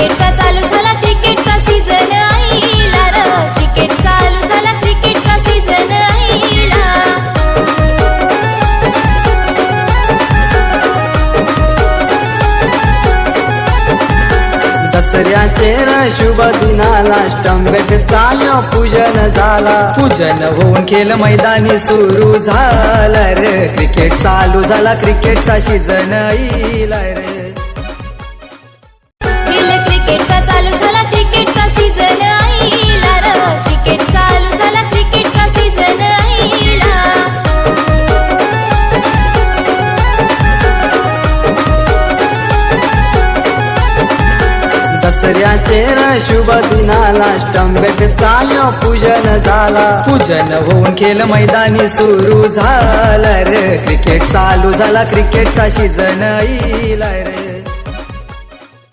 क्रिकेटचा चालू झाला क्रिकेटचा सीझन आईला र क्रिकेट चालू झाला क्रिकेटचा सीझन आईला दसऱ्याचे शुभ दिनाला स्टंबेटचा पूजन झाला पूजन होऊन खेळ मैदानी सुरू झाला रे क्रिकेट चालू झाला क्रिकेटचा सीझन येईला रे क्रिकेटचा चालू झाला क्रिकेटचा सीझन आईला र क्रिकेट चालू झाला क्रिकेटचा सीझन आईला दसऱ्याचे शुभ दिनाला स्टंबेटचा पूजन झाला पूजन होऊन खेळ मैदानी सुरू झाला रे क्रिकेट चालू झाला क्रिकेटचा सीझन येईला रे